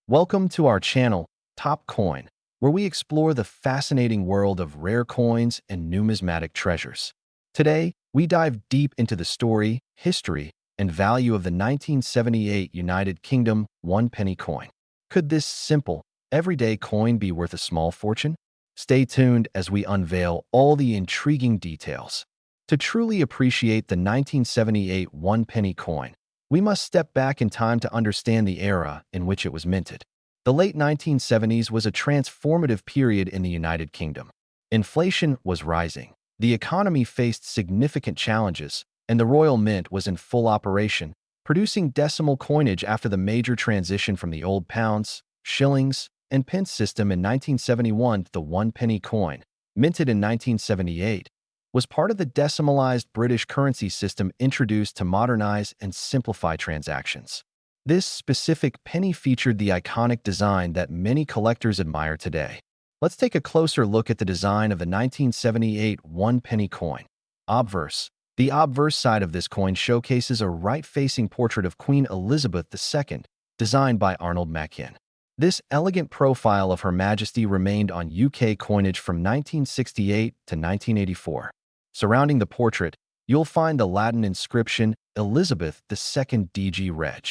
Welcome to our channel, Top Coin, where we explore the fascinating world of rare coins and numismatic treasures. Today, we dive deep into the story, history, and value of the 1978 United Kingdom one-penny coin. Could this simple, everyday coin be worth a small fortune? Stay tuned as we unveil all the intriguing details. To truly appreciate the 1978 one-penny coin, we must step back in time to understand the era in which it was minted. The late 1970s was a transformative period in the United Kingdom. Inflation was rising, the economy faced significant challenges, and the Royal Mint was in full operation, producing decimal coinage after the major transition from the old pounds, shillings, and pence system in 1971. The one-penny coin, minted in 1978, was part of the decimalized British currency system introduced to modernize and simplify transactions. This specific penny featured the iconic design that many collectors admire today. Let's take a closer look at the design of the 1978 one-penny coin. Obverse. The obverse side of this coin showcases a right-facing portrait of Queen Elizabeth II, designed by Arnold Machin. This elegant profile of Her Majesty remained on UK coinage from 1968 to 1984. Surrounding the portrait, you'll find the Latin inscription Elizabeth II DG Reg.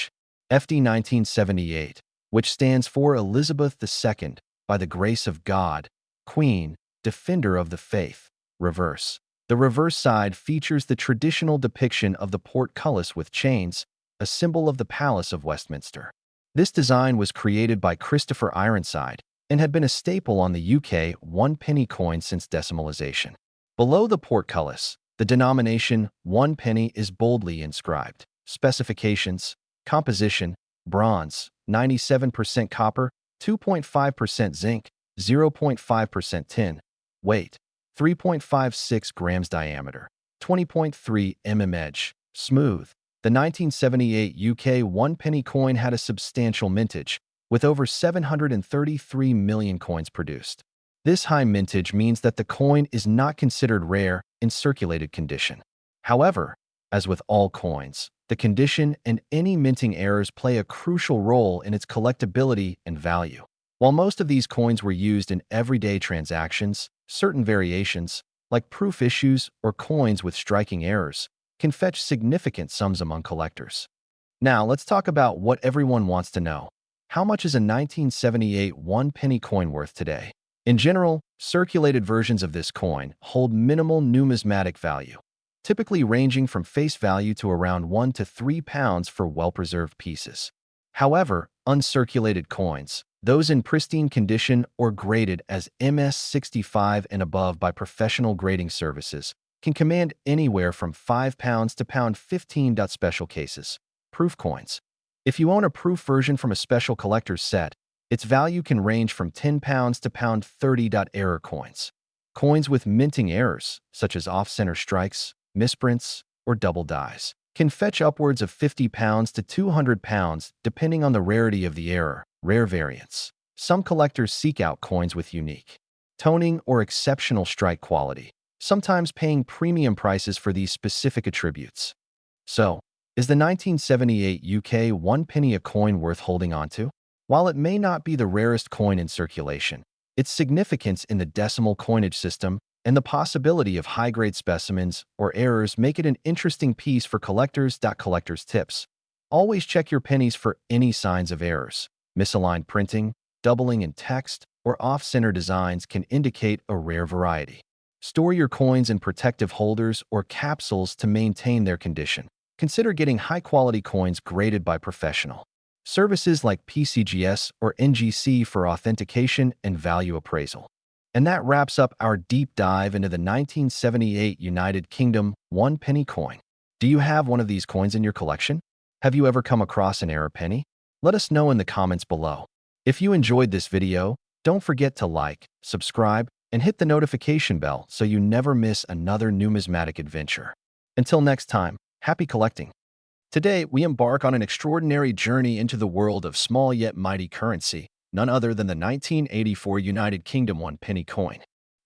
FD 1978, which stands for Elizabeth II, by the grace of God, Queen, Defender of the Faith. Reverse. The reverse side features the traditional depiction of the portcullis with chains, a symbol of the Palace of Westminster. This design was created by Christopher Ironside and had been a staple on the UK one-penny coin since decimalization. Below the portcullis, the denomination one penny is boldly inscribed. Specifications: composition, bronze, 97% copper, 2.5% zinc, 0.5% tin. Weight, 3.56 grams diameter, 20.3 mm edge. Smooth. The 1978 UK one-penny coin had a substantial mintage, with over 733 million coins produced. This high mintage means that the coin is not considered rare in circulated condition. However, as with all coins, the condition and any minting errors play a crucial role in its collectability and value. While most of these coins were used in everyday transactions, certain variations, like proof issues or coins with striking errors, can fetch significant sums among collectors. Now, let's talk about what everyone wants to know. How much is a 1978 one-penny coin worth today? In general, circulated versions of this coin hold minimal numismatic value, typically ranging from face value to around £1 to £3 for well-preserved pieces. However, uncirculated coins, those in pristine condition or graded as MS65 and above by professional grading services, can command anywhere from £5 to £15. Special cases. Proof coins. If you own a proof version from a special collector's set, its value can range from £10 to £30. Error coins. Coins with minting errors, such as off-center strikes, misprints, or double dies, can fetch upwards of £50 to £200 depending on the rarity of the error. Rare variants. Some collectors seek out coins with unique toning or exceptional strike quality, sometimes paying premium prices for these specific attributes. So, is the 1978 UK one-penny a coin worth holding onto? While it may not be the rarest coin in circulation, its significance in the decimal coinage system and the possibility of high-grade specimens or errors make it an interesting piece for collectors. Collectors tips. Always check your pennies for any signs of errors. Misaligned printing, doubling in text, or off-center designs can indicate a rare variety. Store your coins in protective holders or capsules to maintain their condition. Consider getting high-quality coins graded by professional services like PCGS or NGC for authentication and value appraisal. And that wraps up our deep dive into the 1978 United Kingdom one-penny coin. Do you have one of these coins in your collection? Have you ever come across an error penny? Let us know in the comments below. If you enjoyed this video, don't forget to like, subscribe, and hit the notification bell so you never miss another numismatic adventure. Until next time, happy collecting! Today, we embark on an extraordinary journey into the world of small yet mighty currency, none other than the 1984 United Kingdom one-penny coin.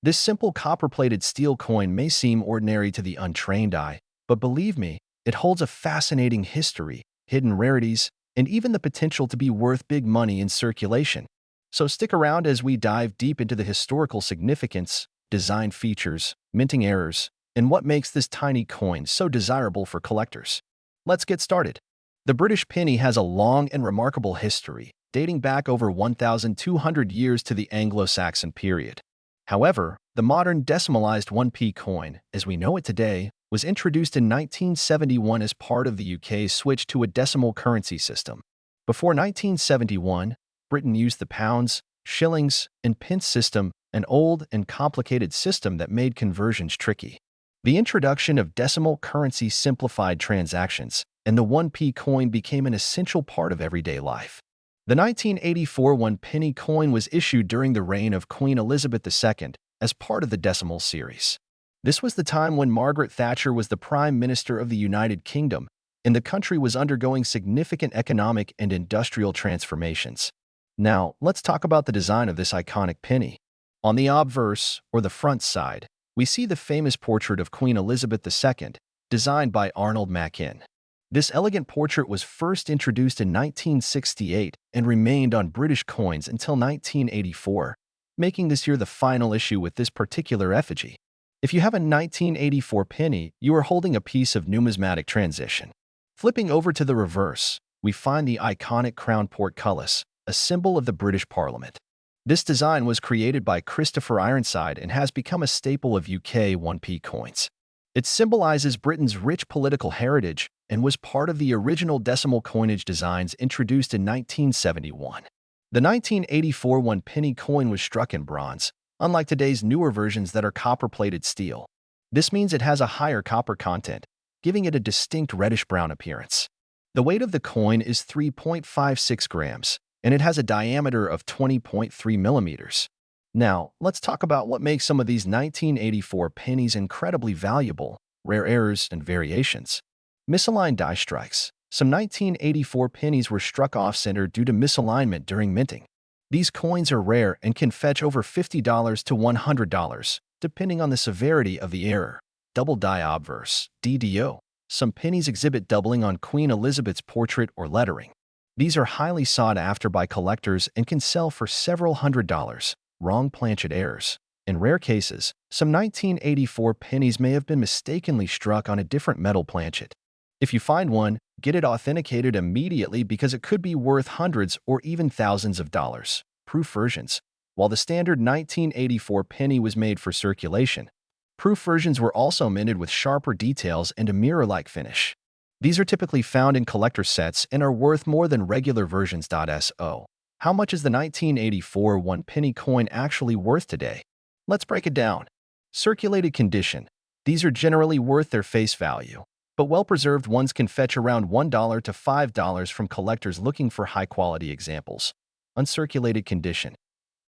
This simple copper-plated steel coin may seem ordinary to the untrained eye, but believe me, it holds a fascinating history, hidden rarities, and even the potential to be worth big money in circulation. So stick around as we dive deep into the historical significance, design features, minting errors, and what makes this tiny coin so desirable for collectors. Let's get started. The British penny has a long and remarkable history, dating back over 1,200 years to the Anglo-Saxon period. However, the modern decimalized 1p coin, as we know it today, was introduced in 1971 as part of the UK's switch to a decimal currency system. Before 1971, Britain used the pounds, shillings, and pence system, an old and complicated system that made conversions tricky. The introduction of decimal currency simplified transactions, and the 1p coin became an essential part of everyday life. The 1984 one-penny coin was issued during the reign of Queen Elizabeth II as part of the decimal series. This was the time when Margaret Thatcher was the Prime Minister of the United Kingdom, and the country was undergoing significant economic and industrial transformations. Now, let's talk about the design of this iconic penny. On the obverse, or the front side, we see the famous portrait of Queen Elizabeth II, designed by Arnold Machin. This elegant portrait was first introduced in 1968 and remained on British coins until 1984, making this year the final issue with this particular effigy. If you have a 1984 penny, you are holding a piece of numismatic transition. Flipping over to the reverse, we find the iconic crown portcullis, a symbol of the British Parliament. This design was created by Christopher Ironside and has become a staple of UK 1p coins. It symbolizes Britain's rich political heritage and was part of the original decimal coinage designs introduced in 1971. The 1984 one-penny coin was struck in bronze, unlike today's newer versions that are copper-plated steel. This means it has a higher copper content, giving it a distinct reddish-brown appearance. The weight of the coin is 3.56 grams, and it has a diameter of 20.3 millimeters. Now, let's talk about what makes some of these 1984 pennies incredibly valuable, rare errors, and variations. Misaligned die strikes. Some 1984 pennies were struck off-center due to misalignment during minting. These coins are rare and can fetch over $50 to $100, depending on the severity of the error. Double die obverse, DDO. Some pennies exhibit doubling on Queen Elizabeth's portrait or lettering. These are highly sought after by collectors and can sell for several $100s. Wrong planchet errors. In rare cases, some 1984 pennies may have been mistakenly struck on a different metal planchet. If you find one, get it authenticated immediately because it could be worth hundreds or even thousands of dollars. Proof versions. While the standard 1984 penny was made for circulation, proof versions were also minted with sharper details and a mirror-like finish. These are typically found in collector sets and are worth more than regular versions. So, how much is the 1984 one-penny coin actually worth today? Let's break it down. Circulated condition. These are generally worth their face value, but well-preserved ones can fetch around $1 to $5 from collectors looking for high-quality examples. Uncirculated condition.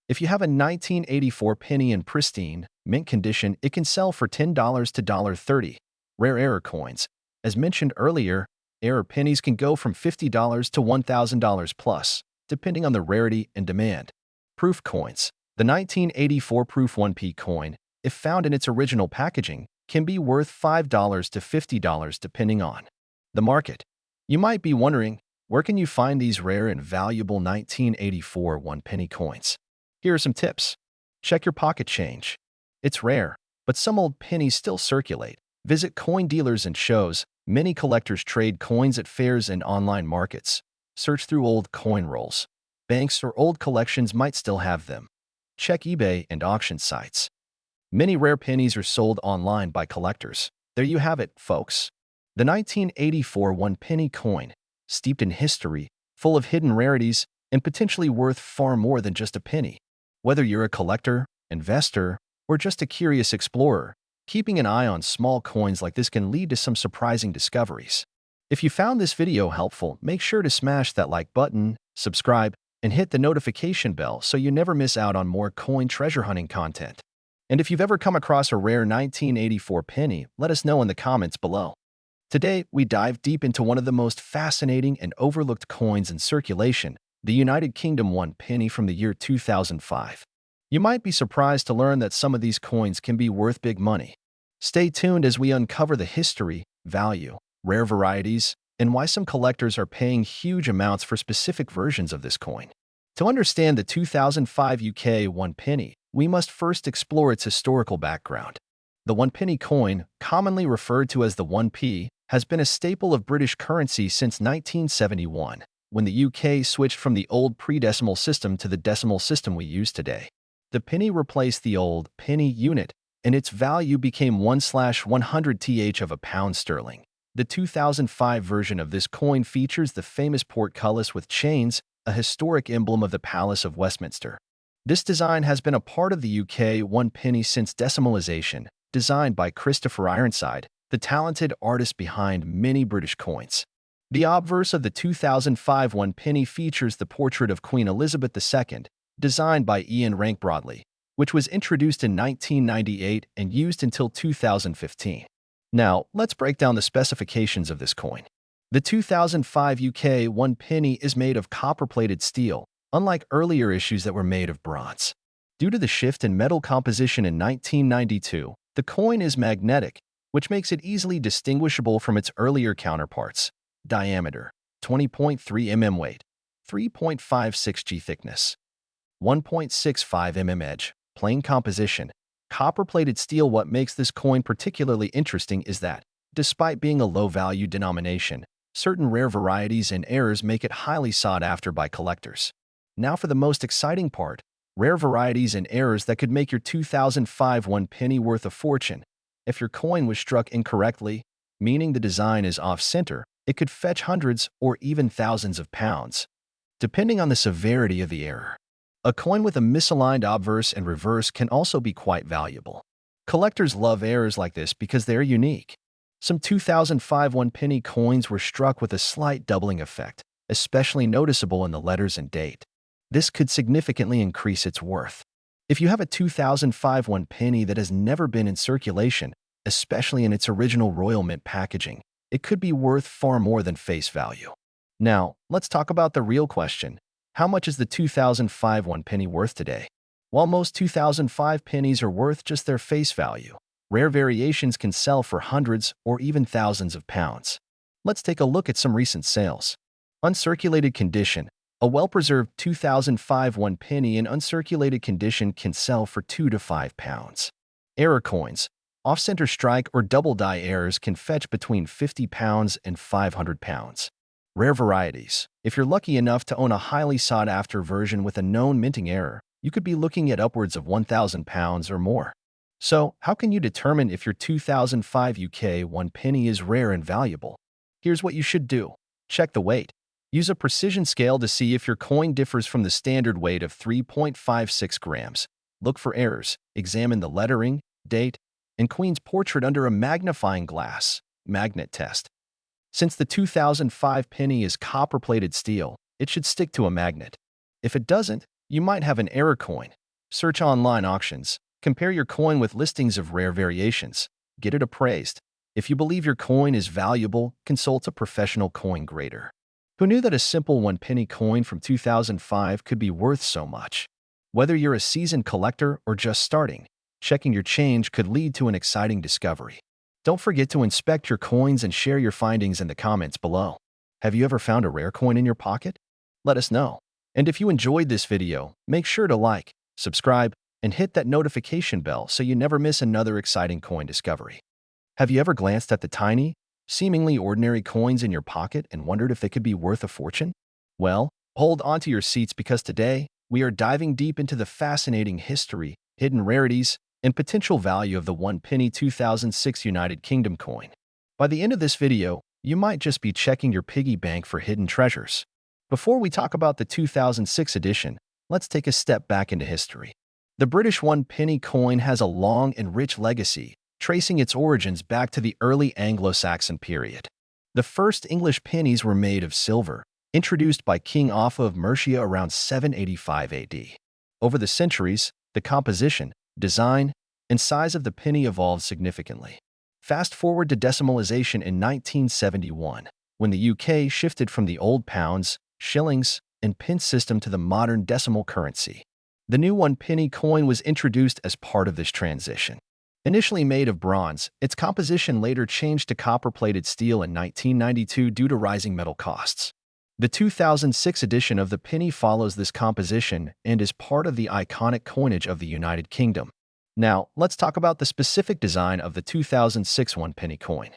If you have a 1984 penny in pristine, mint condition, it can sell for $10 to $30. Rare error coins. As mentioned earlier, error pennies can go from $50 to $1,000 plus, depending on the rarity and demand. Proof coins. The 1984 proof 1p coin, if found in its original packaging, can be worth $5 to $50 depending on the market. You might be wondering, where can you find these rare and valuable 1984 one-penny coins? Here are some tips. Check your pocket change. It's rare, but some old pennies still circulate. Visit coin dealers and shows. Many collectors trade coins at fairs and online markets. Search through old coin rolls. Banks or old collections might still have them. Check eBay and auction sites. Many rare pennies are sold online by collectors. There you have it, folks. The 1984 one-penny coin, steeped in history, full of hidden rarities, and potentially worth far more than just a penny. Whether you're a collector, investor, or just a curious explorer, keeping an eye on small coins like this can lead to some surprising discoveries. If you found this video helpful, make sure to smash that like button, subscribe, and hit the notification bell so you never miss out on more coin treasure hunting content. And if you've ever come across a rare 1984 penny, let us know in the comments below. Today, we dive deep into one of the most fascinating and overlooked coins in circulation, the United Kingdom one penny from the year 2005. You might be surprised to learn that some of these coins can be worth big money. Stay tuned as we uncover the history, value, rare varieties, and why some collectors are paying huge amounts for specific versions of this coin. To understand the 2005 UK 1 penny, we must first explore its historical background. The 1 penny coin, commonly referred to as the 1p, has been a staple of British currency since 1971, when the UK switched from the old pre-decimal system to the decimal system we use today. The penny replaced the old penny unit, and its value became 1/100th of a pound sterling. The 2005 version of this coin features the famous portcullis with chains, a historic emblem of the Palace of Westminster. This design has been a part of the UK 1 penny since decimalization, designed by Christopher Ironside, the talented artist behind many British coins. The obverse of the 2005 1 penny features the portrait of Queen Elizabeth II, designed by Ian Rank Broadley, which was introduced in 1998 and used until 2015. Now, let's break down the specifications of this coin. The 2005 UK 1 penny is made of copper-plated steel, unlike earlier issues that were made of bronze. Due to the shift in metal composition in 1992, the coin is magnetic, which makes it easily distinguishable from its earlier counterparts. Diameter: 20.3 mm. Weight: 3.56 g. Thickness: 1.65 mm. Edge: plain composition. Copper-plated steel. What makes this coin particularly interesting is that, despite being a low-value denomination, certain rare varieties and errors make it highly sought after by collectors. Now for the most exciting part: rare varieties and errors that could make your 2005 1 penny worth a fortune. If your coin was struck incorrectly, meaning the design is off-center, it could fetch hundreds or even thousands of pounds, depending on the severity of the error. A coin with a misaligned obverse and reverse can also be quite valuable. Collectors love errors like this because they're unique. Some 2005 1 penny coins were struck with a slight doubling effect, especially noticeable in the letters and date. This could significantly increase its worth. If you have a 2005 1 penny that has never been in circulation, especially in its original Royal Mint packaging, it could be worth far more than face value. Now, let's talk about the real question. How much is the 2005 1 penny worth today? While most 2005 pennies are worth just their face value, rare variations can sell for hundreds or even thousands of pounds. Let's take a look at some recent sales. Uncirculated condition: a well-preserved 2005 1 penny in uncirculated condition can sell for 2 to 5 pounds. Error coins: off-center strike or double-die errors can fetch between 50 pounds and 500 pounds. Rare varieties: if you're lucky enough to own a highly sought-after version with a known minting error, you could be looking at upwards of 1,000 pounds or more. So, how can you determine if your 2005 UK 1 penny is rare and valuable? Here's what you should do. Check the weight. Use a precision scale to see if your coin differs from the standard weight of 3.56 grams. Look for errors. Examine the lettering, date, and Queen's portrait under a magnifying glass. Magnet test. Since the 2005 penny is copper-plated steel, it should stick to a magnet. If it doesn't, you might have an error coin. Search online auctions. Compare your coin with listings of rare variations. Get it appraised. If you believe your coin is valuable, consult a professional coin grader. Who knew that a simple 1 penny coin from 2005 could be worth so much? Whether you're a seasoned collector or just starting, checking your change could lead to an exciting discovery. Don't forget to inspect your coins and share your findings in the comments below. Have you ever found a rare coin in your pocket? Let us know. And if you enjoyed this video, make sure to like, subscribe, and hit that notification bell so you never miss another exciting coin discovery. Have you ever glanced at the tiny, seemingly ordinary coins in your pocket and wondered if they could be worth a fortune? Well, hold onto your seats because today, we are diving deep into the fascinating history, hidden rarities, and potential value of the 1 penny 2006 United Kingdom coin. By the end of this video, you might just be checking your piggy bank for hidden treasures. Before we talk about the 2006 edition, let's take a step back into history. The British 1 penny coin has a long and rich legacy, tracing its origins back to the early Anglo-Saxon period. The first English pennies were made of silver, introduced by King Offa of Mercia around 785 AD. Over the centuries, the composition, design, and size of the penny evolved significantly. Fast forward to decimalization in 1971, when the UK shifted from the old pounds, shillings, and pence system to the modern decimal currency. The new 1 penny coin was introduced as part of this transition. Initially made of bronze, its composition later changed to copper-plated steel in 1992 due to rising metal costs. The 2006 edition of the penny follows this composition and is part of the iconic coinage of the United Kingdom. Now, let's talk about the specific design of the 2006 one-penny coin.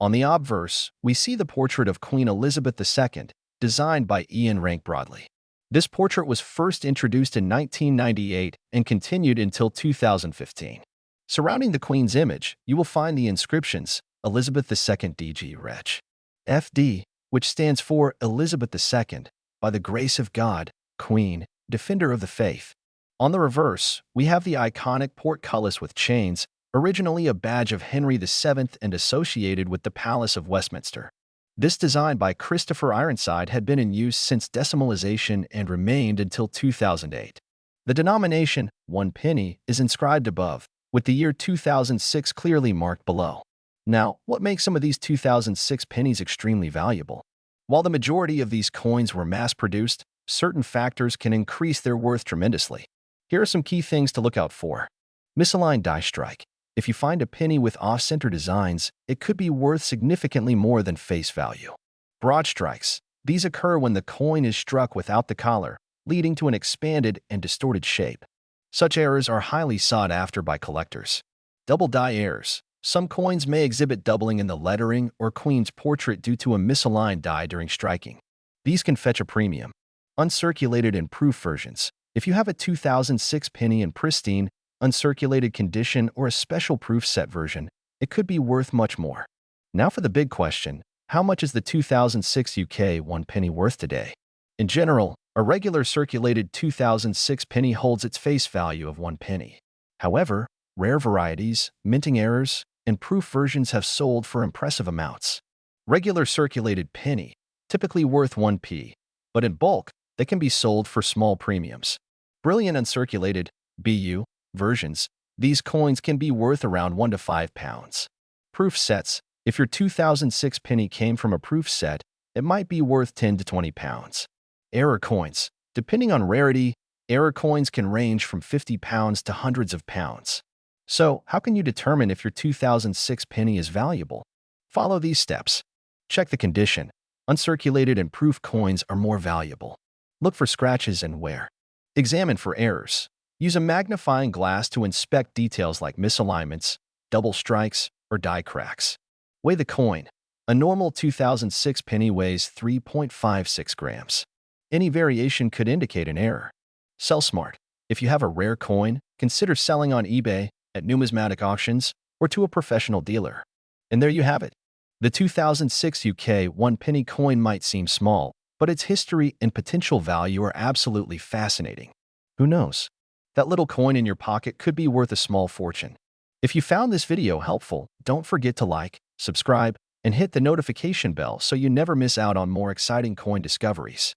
On the obverse, we see the portrait of Queen Elizabeth II, designed by Ian Rank Broadley. This portrait was first introduced in 1998 and continued until 2015. Surrounding the Queen's image, you will find the inscriptions Elizabeth II DG Reg. FD, which stands for Elizabeth II, by the grace of God, Queen, Defender of the Faith. On the reverse, we have the iconic portcullis with chains, originally a badge of Henry VII and associated with the Palace of Westminster. This design by Christopher Ironside had been in use since decimalization and remained until 2008. The denomination, 1 penny, is inscribed above, with the year 2006 clearly marked below. Now, what makes some of these 2006 pennies extremely valuable? While the majority of these coins were mass-produced, certain factors can increase their worth tremendously. Here are some key things to look out for. Misaligned die strike. If you find a penny with off-center designs, it could be worth significantly more than face value. Broad strikes. These occur when the coin is struck without the collar, leading to an expanded and distorted shape. Such errors are highly sought after by collectors. Double die errors. Some coins may exhibit doubling in the lettering or queen's portrait due to a misaligned die during striking. These can fetch a premium. Uncirculated and proof versions. If you have a 2006 penny in pristine, uncirculated condition or a special proof set version, it could be worth much more. Now for the big question, how much is the 2006 UK 1 penny worth today? In general, a regular circulated 2006 penny holds its face value of 1 penny. However, rare varieties, minting errors, and proof versions have sold for impressive amounts. Regular circulated penny, typically worth 1p, but in bulk, they can be sold for small premiums. Brilliant uncirculated, BU, versions, these coins can be worth around £1 to £5. Proof sets. If your 2006 penny came from a proof set, it might be worth £10 to £20. Error coins. Depending on rarity, error coins can range from £50 to hundreds of pounds. So, how can you determine if your 2006 penny is valuable? Follow these steps. Check the condition. Uncirculated and proof coins are more valuable. Look for scratches and wear. Examine for errors. Use a magnifying glass to inspect details like misalignments, double strikes, or die cracks. Weigh the coin. A normal 2006 penny weighs 3.56 grams. Any variation could indicate an error. Sell smart. If you have a rare coin, consider selling on eBay, at numismatic auctions, or to a professional dealer. And there you have it. The 2006 UK 1 penny coin might seem small, but its history and potential value are absolutely fascinating. Who knows? That little coin in your pocket could be worth a small fortune. If you found this video helpful, don't forget to like, subscribe, and hit the notification bell so you never miss out on more exciting coin discoveries.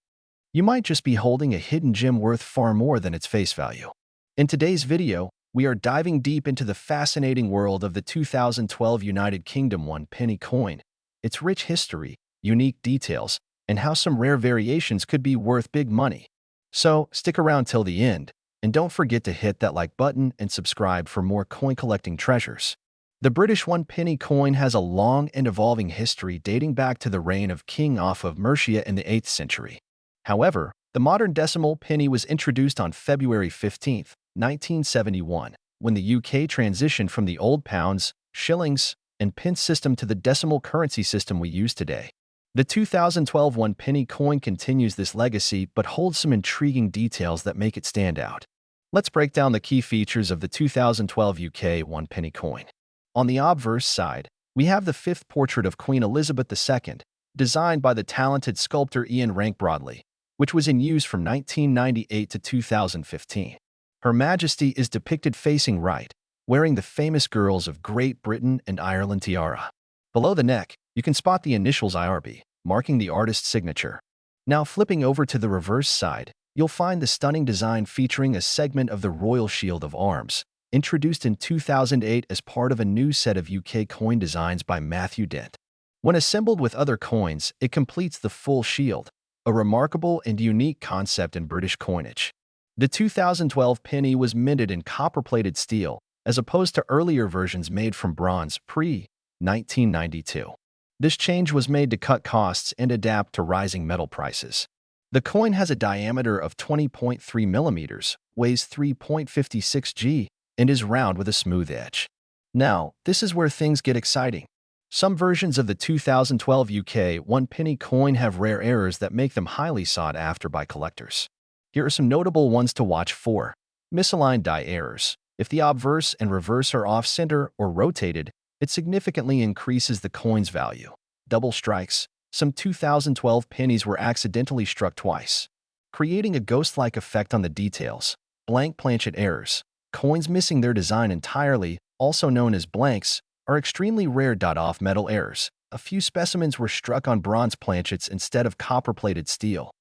You might just be holding a hidden gem worth far more than its face value. In today's video, we are diving deep into the fascinating world of the 2012 United Kingdom 1 penny coin, its rich history, unique details, and how some rare variations could be worth big money. So, stick around till the end, and don't forget to hit that like button and subscribe for more coin collecting treasures. The British 1 penny coin has a long and evolving history dating back to the reign of King Offa of Mercia in the 8th century. However, the modern decimal penny was introduced on February 15, 1971, when the UK transitioned from the old pounds, shillings, and pence system to the decimal currency system we use today. The 2012 1 penny coin continues this legacy but holds some intriguing details that make it stand out. Let's break down the key features of the 2012 UK 1 penny coin. On the obverse side, we have the fifth portrait of Queen Elizabeth II, designed by the talented sculptor Ian Rank Broadley, which was in use from 1998 to 2015. Her Majesty is depicted facing right, wearing the famous girls of Great Britain and Ireland tiara. Below the neck, you can spot the initials IRB, marking the artist's signature. Now flipping over to the reverse side, you'll find the stunning design featuring a segment of the Royal Shield of Arms, introduced in 2008 as part of a new set of UK coin designs by Matthew Dent. When assembled with other coins, it completes the full shield, a remarkable and unique concept in British coinage. The 2012 penny was minted in copper-plated steel, as opposed to earlier versions made from bronze pre-1992. This change was made to cut costs and adapt to rising metal prices. The coin has a diameter of 20.3 millimeters, weighs 3.56 g, and is round with a smooth edge. Now, this is where things get exciting. Some versions of the 2012 UK 1 penny coin have rare errors that make them highly sought after by collectors. Here are some notable ones to watch for. Misaligned die errors. If the obverse and reverse are off-center or rotated, it significantly increases the coin's value. Double strikes. Some 2012 pennies were accidentally struck twice, creating a ghost-like effect on the details. Blank planchet errors. Coins missing their design entirely, also known as blanks, are extremely rare. Off-metal errors. A few specimens were struck on bronze planchets instead of copper-plated steel,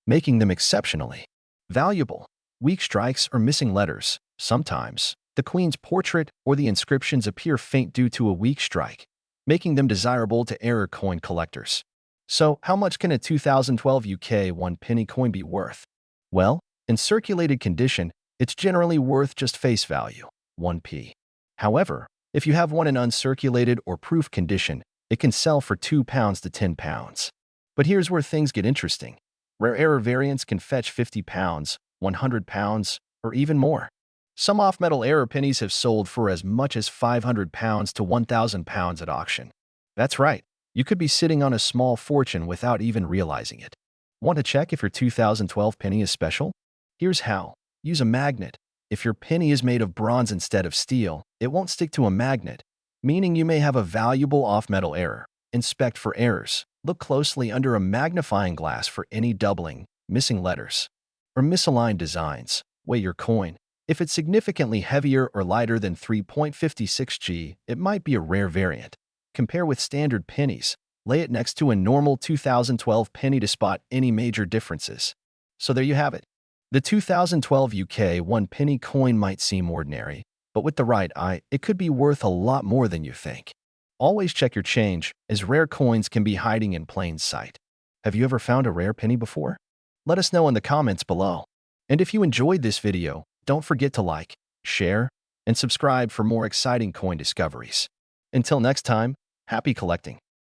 making them exceptionally valuable. Weak strikes or missing letters. Sometimes, the Queen's portrait or the inscriptions appear faint due to a weak strike, making them desirable to error coin collectors. So, how much can a 2012 UK 1 penny coin be worth? Well, in circulated condition, it's generally worth just face value, 1p. However, if you have one in uncirculated or proof condition, it can sell for £2 to £10. But here's where things get interesting. Rare error variants can fetch £50, £100, or even more. Some off-metal error pennies have sold for as much as £500 to £1,000 at auction. That's right, you could be sitting on a small fortune without even realizing it. Want to check if your 2012 penny is special? Here's how. Use a magnet. If your penny is made of bronze instead of steel, it won't stick to a magnet, meaning you may have a valuable off-metal error. Inspect for errors. Look closely under a magnifying glass for any doubling, missing letters, or misaligned designs. Weigh your coin. If it's significantly heavier or lighter than 3.56 g, it might be a rare variant. Compare with standard pennies. Lay it next to a normal 2012 penny to spot any major differences. So there you have it. The 2012 UK 1 penny coin might seem ordinary, but with the right eye, it could be worth a lot more than you think. Always check your change, as rare coins can be hiding in plain sight. Have you ever found a rare penny before? Let us know in the comments below. And if you enjoyed this video, don't forget to like, share, and subscribe for more exciting coin discoveries. Until next time, happy collecting!